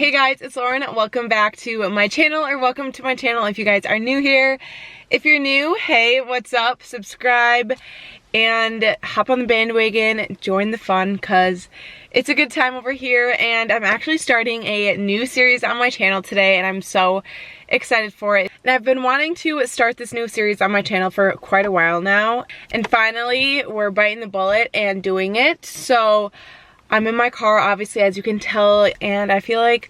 Hey guys, it's Lauren. Welcome back to my channel, or welcome to my channel if you guys are new here. If you're new, hey, what's up? Subscribe and hop on the bandwagon, join the fun, because it's a good time over here. And I'm actually starting a new series on my channel today, and I'm so excited for it. And I've been wanting to start this new series on my channel for quite a while now, and finally we're biting the bullet and doing it. So I'm in my car, obviously, as you can tell, and I feel like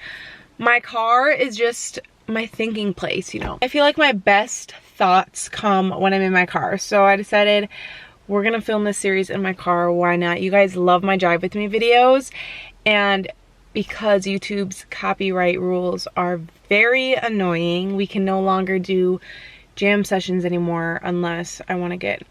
my car is just my thinking place, you know. I feel like my best thoughts come when I'm in my car, so I decided we're gonna film this series in my car. Why not? You guys love my Drive With Me videos, and because YouTube's copyright rules are very annoying, we can no longer do jam sessions anymore unless I want to get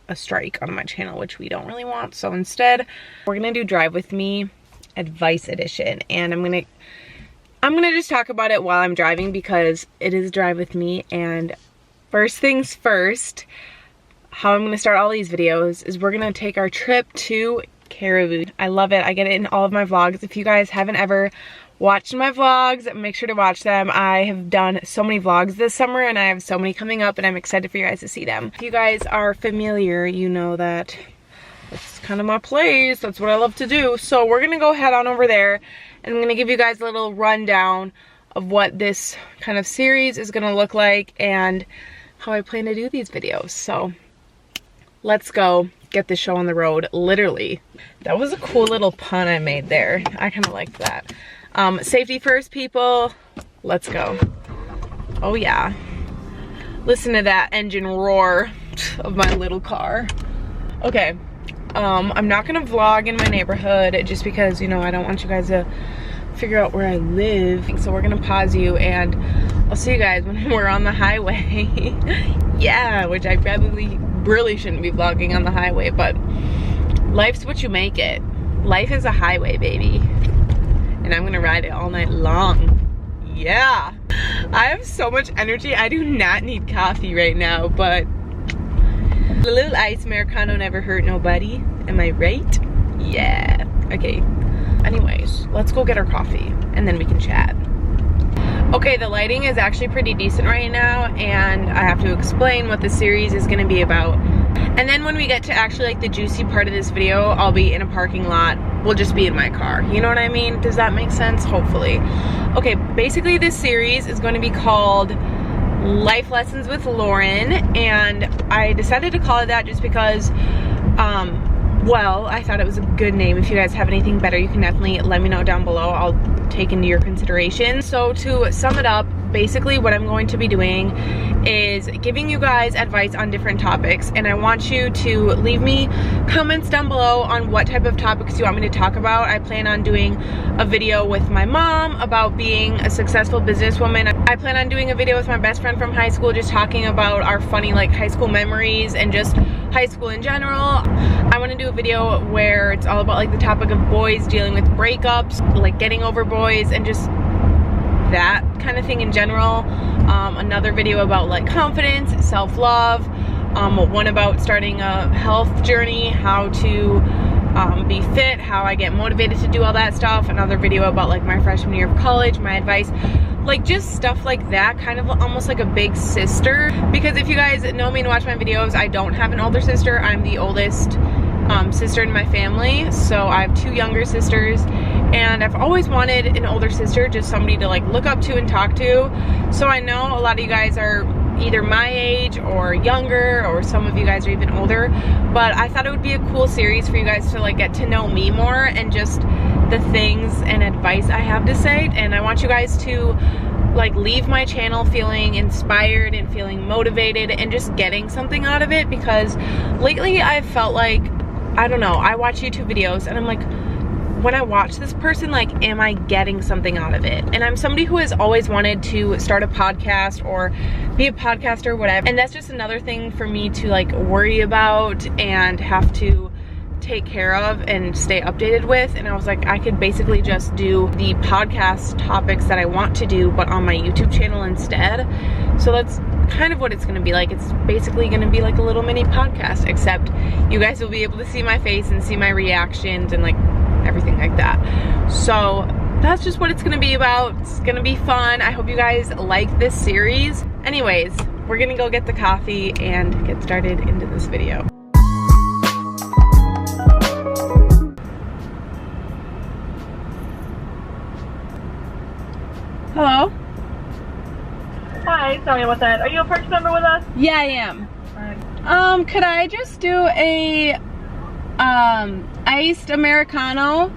a strike on my channel, which we don't really want. So instead, we're gonna do Drive With Me Advice Edition, and I'm gonna just talk about it while I'm driving because it is Drive With Me. And first things first, how I'm gonna start all these videos is we're gonna take our trip to Caribou. I love it. I get it in all of my vlogs. If you guys haven't ever watched my vlogs, make sure to watch them. I have done so many vlogs this summer, and I have so many coming up, and I'm excited for you guys to see them. If you guys are familiar, you know that it's kind of my place. That's what I love to do. So we're gonna go head on over there, and I'm gonna give you guys a little rundown of what this kind of series is gonna look like and how I plan to do these videos. So let's go get this show on the road, literally. That was a cool little pun I made there. I kind of liked that. Safety first, people. Let's go. Oh yeah. Listen to that engine roar of my little car. Okay. I'm not gonna vlog in my neighborhood just because, you know, I don't want you guys to figure out where I live. So we're gonna pause you, and I'll see you guys when we're on the highway. Yeah, which I probably really shouldn't be vlogging on the highway, but life's what you make it. Life is a highway, baby. And I'm gonna ride it all night long. Yeah. I have so much energy. I do not need coffee right now, but a little ice Americano never hurt nobody. Am I right? Yeah. Okay. Anyways, let's go get our coffee and then we can chat. Okay, the lighting is actually pretty decent right now, and I have to explain what the series is gonna be about. And then when we get to actually like the juicy part of this video, I'll be in a parking lot. We'll just be in my car. You know what I mean? Does that make sense? Hopefully. Okay, basically this series is going to be called Life Lessons with Lauren, and I decided to call it that just because, well, I thought it was a good name. If you guys have anything better, you can definitely let me know down below. I'll take into your consideration. So to sum it up, basically what I'm going to be doing is giving you guys advice on different topics, and I want you to leave me comments down below on what type of topics you want me to talk about. I plan on doing a video with my mom about being a successful businesswoman. I plan on doing a video with my best friend from high school, just talking about our funny like high school memories and just high school in general. I want to do a video where it's all about like the topic of boys dealing with breakups, like getting over boys, and just that kind of thing in general. Another video about like confidence, self-love, one about starting a health journey, how to be fit, how I get motivated to do all that stuff. Another video about like my freshman year of college, my advice, like just stuff like that, kind of almost like a big sister. Because if you guys know me and watch my videos, I don't have an older sister. I'm the oldest sister in my family, so I have two younger sisters, and I've always wanted an older sister, just somebody to like look up to and talk to. So I know a lot of you guys are either my age or younger, or some of you guys are even older, but I thought it would be a cool series for you guys to like get to know me more and just the things and advice I have to say. And I want you guys to like leave my channel feeling inspired and feeling motivated and just getting something out of it, because lately I've felt like, I don't know, I watch YouTube videos and I'm like, when I watch this person, like, am I getting something out of it? And I'm somebody who has always wanted to start a podcast or be a podcaster or whatever, and that's just another thing for me to like worry about and have to take care of and stay updated with. And I was like, I could basically just do the podcast topics that I want to do, but on my YouTube channel instead. So that's kind of what it's gonna be like. It's basically gonna be like a little mini podcast, except you guys will be able to see my face and see my reactions and like everything like that. So that's just what it's gonna be about. It's gonna be fun. I hope you guys like this series. Anyways, we're gonna go get the coffee and get started into this video. Hello? Hi, sorry about that. Are you a Perks member with us? Yeah, I am. Alright. Could I just do a iced Americano?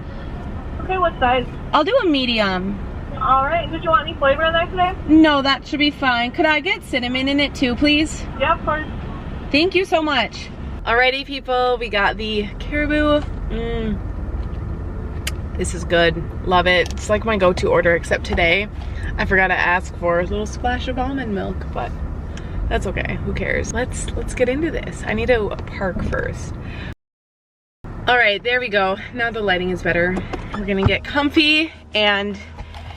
Okay, what size? I'll do a medium. Alright, did you want any flavor in there today? No, that should be fine. Could I get cinnamon in it too, please? Yeah, of course. Thank you so much. Alrighty, people, we got the Caribou. This is good. Love it. It's like my go-to order, except today I forgot to ask for a little splash of almond milk, but that's okay. Who cares? Let's get into this. I need to park first. Alright, there we go. Now the lighting is better. We're gonna get comfy and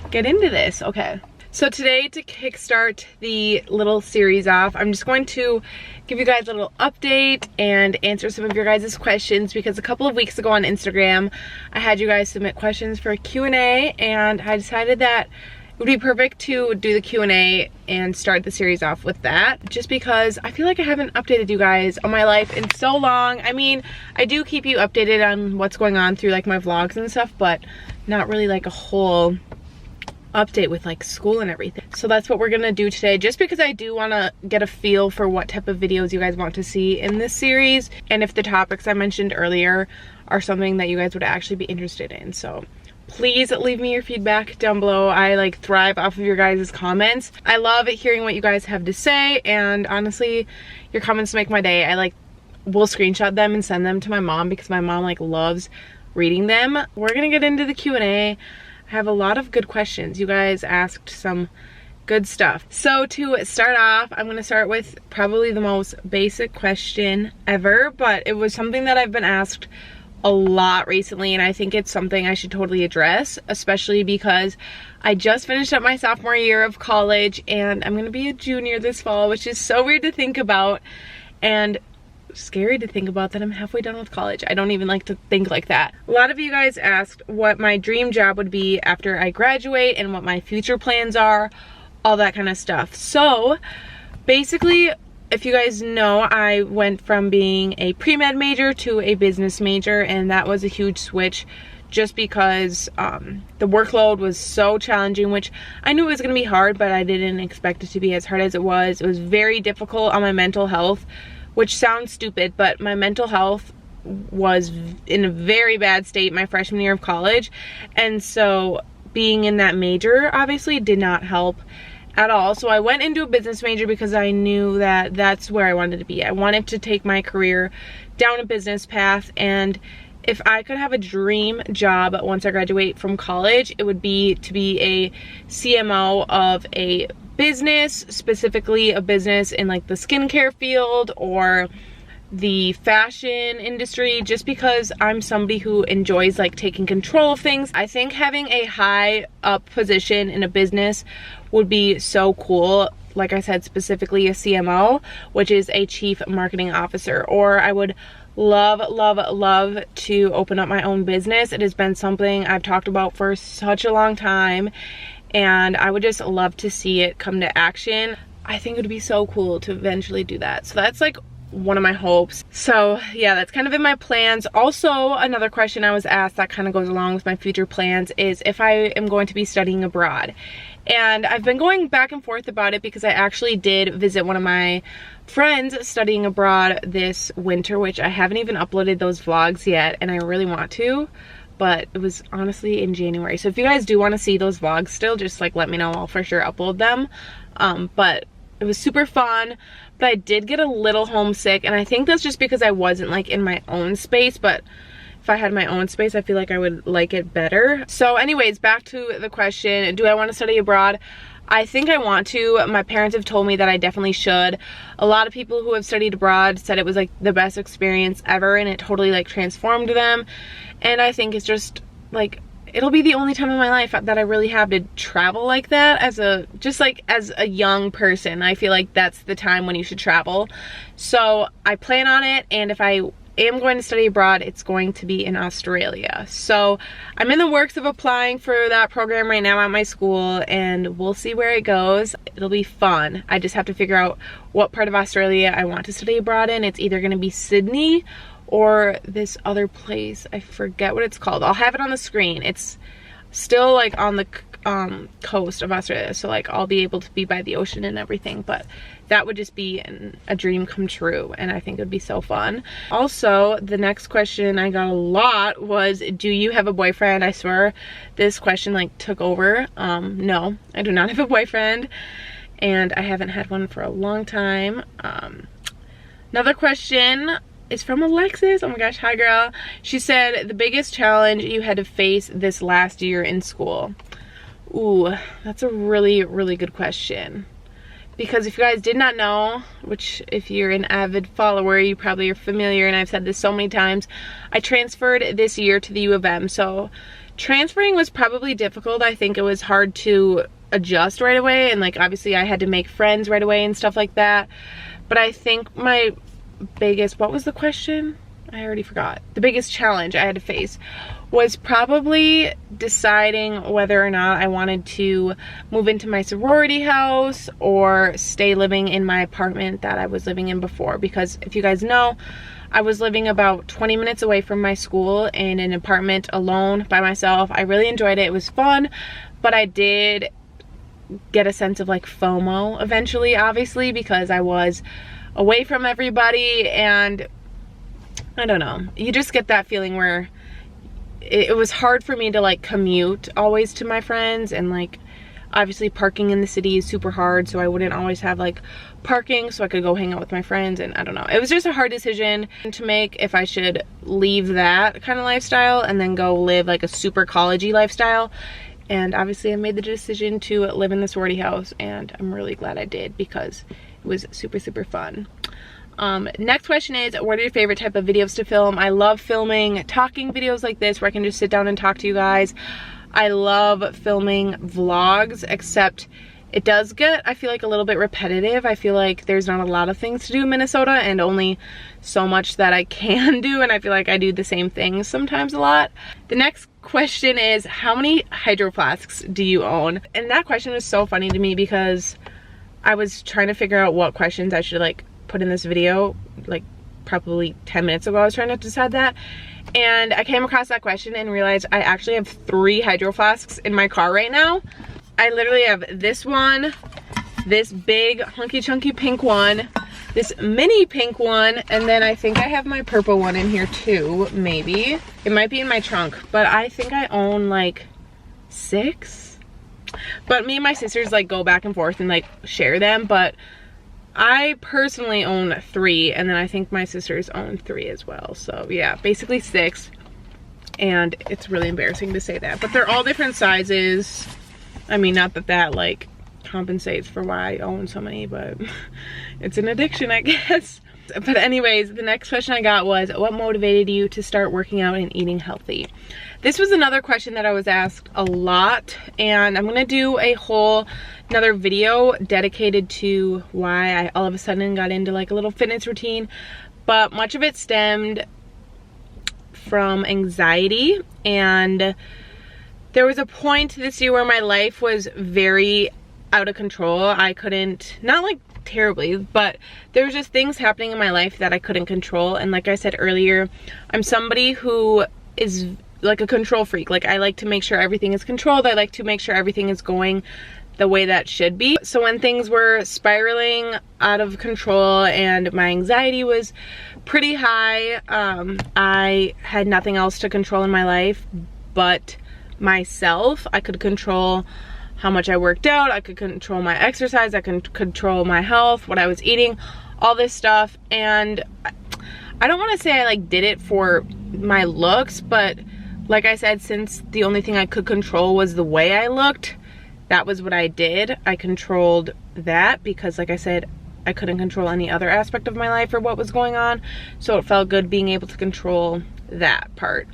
get into this. Okay. So today, to kickstart the little series off, I'm just going to give you guys a little update and answer some of your guys' questions, because a couple of weeks ago on Instagram, I had you guys submit questions for a Q&A, and I decided that it would be perfect to do the Q&A and start the series off with that, just because I feel like I haven't updated you guys on my life in so long. I mean, I do keep you updated on what's going on through like my vlogs and stuff, but not really like a whole update with like school and everything. So that's what we're gonna do today, just because I do want to get a feel for what type of videos you guys want to see in this series, and if the topics I mentioned earlier are something that you guys would actually be interested in. So please leave me your feedback down below. I like thrive off of your guys' comments. I love hearing what you guys have to say, and honestly, your comments make my day. I like will screenshot them and send them to my mom, because my mom like loves reading them. We're gonna get into the Q&A. I have a lot of good questions. You guys asked some good stuff. So to start off, I'm gonna start with probably the most basic question ever, but it was something that I've been asked a lot recently, and I think it's something I should totally address, especially because I just finished up my sophomore year of college and I'm gonna be a junior this fall, which is so weird to think about and scary to think about that I'm halfway done with college. I don't even like to think like that. A lot of you guys asked what my dream job would be after I graduate and what my future plans are, all that kind of stuff. So basically, if you guys know, I went from being a pre-med major to a business major, and that was a huge switch just because the workload was so challenging, which I knew it was going to be hard, but I didn't expect it to be as hard as it was. It was very difficult on my mental health, which sounds stupid, but my mental health was in a very bad state my freshman year of college, and so being in that major obviously did not help at all. So I went into a business major because I knew that that's where I wanted to be. I wanted to take my career down a business path, and if I could have a dream job once I graduate from college, it would be to be a CMO of a business, specifically a business in like the skincare field or the fashion industry, just because I'm somebody who enjoys like taking control of things. I think having a high up position in a business would be so cool. Like I said, specifically a CMO, which is a chief marketing officer, or I would love to open up my own business. It has been something I've talked about for such a long time, and I would just love to see it come to action. I think it would be so cool to eventually do that. So that's like one of my hopes. So yeah, that's kind of in my plans. Also, another question I was asked that kind of goes along with my future plans is if I am going to be studying abroad. And I've been going back and forth about it, because I actually did visit one of my friends studying abroad this winter, which I haven't even uploaded those vlogs yet, and I really want to, but it was honestly in January. So if you guys do want to see those vlogs still, just like let me know. I'll for sure upload them. But it was super fun, but I did get a little homesick, and I think that's just because I wasn't like in my own space. But if I had my own space, I feel like I would like it better. So anyways, back to the question, do I want to study abroad? I think I want to. My parents have told me that I definitely should. A lot of people who have studied abroad said it was like the best experience ever, and it totally like transformed them. And I think it's just like, it'll be the only time in my life that I really have to travel like that as a, just like as a young person. I feel like that's the time when you should travel. So I plan on it, and if I am going to study abroad, it's going to be in Australia. So I'm in the works of applying for that program right now at my school, and we'll see where it goes. It'll be fun. I just have to figure out what part of Australia I want to study abroad in. It's either going to be Sydney or this other place. I forget what it's called. I'll have it on the screen. It's still like on the coast of Australia, so like I'll be able to be by the ocean and everything, but that would just be a dream come true, and I think it would be so fun. Also, the next question I got a lot was, do you have a boyfriend? I swear this question like took over. No, I do not have a boyfriend, and I haven't had one for a long time. Another question is from Alexis. Oh my gosh, hi girl. She said, the biggest challenge you had to face this last year in school. Ooh, that's a really, really good question. Because if you guys did not know, which if you're an avid follower, you probably are familiar, and I've said this so many times, I transferred this year to the U of M. So transferring was probably difficult. I think it was hard to adjust right away, and like obviously I had to make friends right away and stuff like that. But I think my biggest, what was the question? I already forgot. The biggest challenge I had to face was probably deciding whether or not I wanted to move into my sorority house or stay living in my apartment that I was living in before. Because if you guys know, I was living about 20 minutes away from my school in an apartment alone by myself. I really enjoyed it. It was fun, but I did get a sense of like FOMO eventually, obviously, because I was away from everybody, and I don't know, you just get that feeling where it was hard for me to like commute always to my friends, and like obviously parking in the city is super hard, so I wouldn't always have like parking so I could go hang out with my friends, and I don't know, it was just a hard decision to make if I should leave that kind of lifestyle and then go live like a super college-y lifestyle. And obviously I made the decision to live in the sorority house, and I'm really glad I did because it was super, super fun. Next question is, what are your favorite type of videos to film? I love filming talking videos like this where I can just sit down and talk to you guys. I love filming vlogs, except it does get, I feel like, a little bit repetitive. I feel like there's not a lot of things to do in Minnesota and only so much that I can do, and I feel like I do the same things sometimes a lot. The next question is, how many Hydro Flasks do you own? And that question was so funny to me because I was trying to figure out what questions I should like put in this video, like probably 10 minutes ago I was trying to decide that, and I came across that question and realized I actually have 3 Hydro Flasks in my car right now. I literally have this one, this big hunky chunky pink one, this mini pink one, and then I think I have my purple one in here too, maybe. It might be in my trunk, but I think I own like 6. But me and my sisters like go back and forth and like share them, but I personally own 3, and then I think my sisters own 3 as well. So yeah, basically 6, and it's really embarrassing to say that, but they're all different sizes. I mean, not that that like compensates for why I own so many, but it's an addiction, I guess. But anyways, the next question I got was, what motivated you to start working out and eating healthy? This was another question that I was asked a lot, and I'm gonna do another video dedicated to why I all of a sudden got into like a little fitness routine. But much of it stemmed from anxiety, and there was a point this year where my life was very out of control. I couldn't, not like terribly, but there was just things happening in my life that I couldn't control. And like I said earlier, I'm somebody who is like a control freak. Like, I like to make sure everything is controlled. I like to make sure everything is going the way that should be. So when things were spiraling out of control and my anxiety was pretty high, I had nothing else to control in my life but myself. I could control how much I worked out, I could control my exercise, I could control my health, what I was eating, all this stuff. And I don't want to say I like did it for my looks, but like I said, since the only thing I could control was the way I looked, that was what I did. I controlled that because, like I said, I couldn't control any other aspect of my life or what was going on, so it felt good being able to control that part.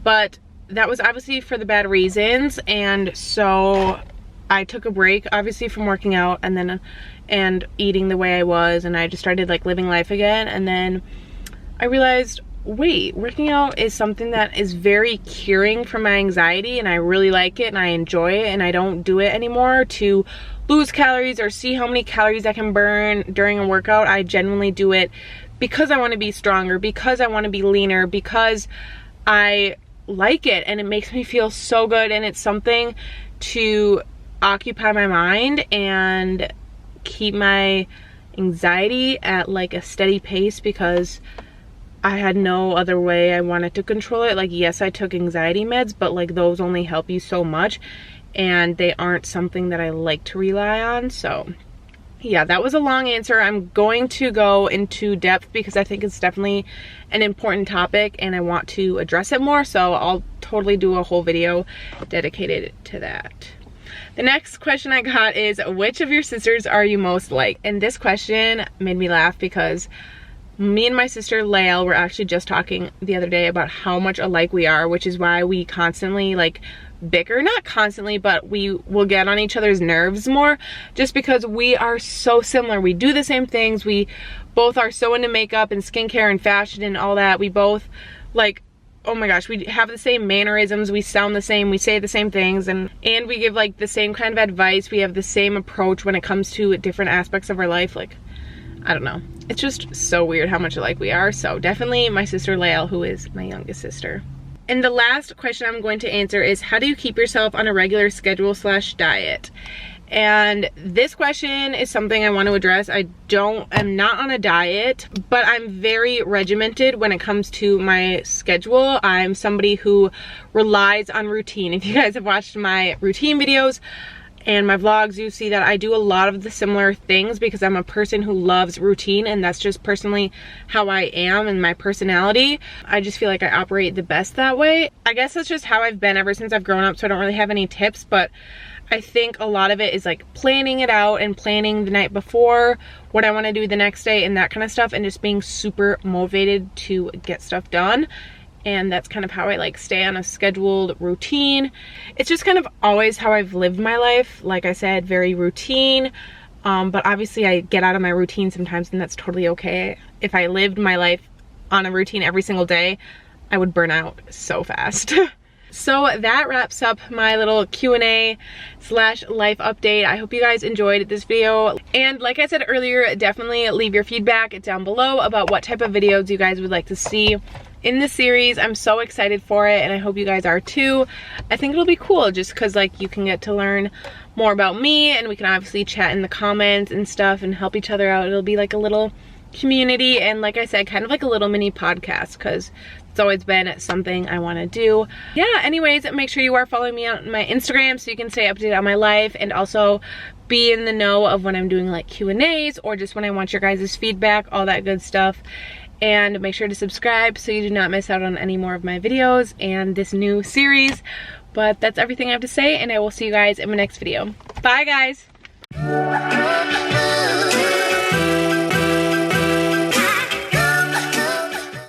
But that was obviously for the bad reasons, and so I took a break obviously from working out and eating the way I was, and I just started like living life again. And then I realized wait, working out is something that is very curing for my anxiety, and I really like it and I enjoy it, and I don't do it anymore to lose calories or see how many calories I can burn during a workout. I genuinely do it because I want to be stronger, because I want to be leaner, because I like it and it makes me feel so good, and it's something to occupy my mind and keep my anxiety at like a steady pace, because I had no other way I wanted to control it. Like, yes, I took anxiety meds, but like those only help you so much, and they aren't something that I like to rely on. So yeah, that was a long answer. I'm going to go into depth because I think it's definitely an important topic and I want to address it more. So I'll totally do a whole video dedicated to that. The next question I got is, which of your sisters are you most like? And this question made me laugh because me and my sister Lael were actually just talking the other day about how much alike we are, which is why we constantly like bicker. Not constantly, but we will get on each other's nerves more, just because we are so similar. We do the same things. We both are so into makeup and skincare and fashion and all that. We both like, oh my gosh, we have the same mannerisms, we sound the same, we say the same things, and we give like the same kind of advice. We have the same approach when it comes to different aspects of our life. Like, I don't know. It's just so weird how much alike we are. So definitely my sister Lael, who is my youngest sister. And the last question I'm going to answer is, how do you keep yourself on a regular schedule / diet? And this question is something I want to address. I'm not on a diet, but I'm very regimented when it comes to my schedule. I'm somebody who relies on routine. If you guys have watched my routine videos and my vlogs, you see that I do a lot of the similar things because I'm a person who loves routine, and that's just personally how I am and my personality. I just feel like I operate the best that way. I guess that's just how I've been ever since I've grown up, so I don't really have any tips, but I think a lot of it is like planning it out and planning the night before what I want to do the next day and that kind of stuff, and just being super motivated to get stuff done. And that's kind of how I like stay on a scheduled routine. It's just kind of always how I've lived my life. Like I said, very routine. But obviously I get out of my routine sometimes, and that's totally okay. If I lived my life on a routine every single day, I would burn out so fast. So that wraps up my little Q&A / life update. I hope you guys enjoyed this video. And like I said earlier, definitely leave your feedback down below about what type of videos you guys would like to see in the series. I'm so excited for it, and I hope you guys are too. I think it'll be cool just because like you can get to learn more about me, and we can obviously chat in the comments and stuff and help each other out. It'll be like a little community, and like I said, kind of like a little mini podcast, because it's always been something I want to do. Yeah, anyways, make sure you are following me on my Instagram so you can stay updated on my life, and also be in the know of when I'm doing like Q&As or just when I want your guys' feedback, all that good stuff. And make sure to subscribe so you do not miss out on any more of my videos and this new series. But that's everything I have to say, and I will see you guys in my next video. Bye, guys.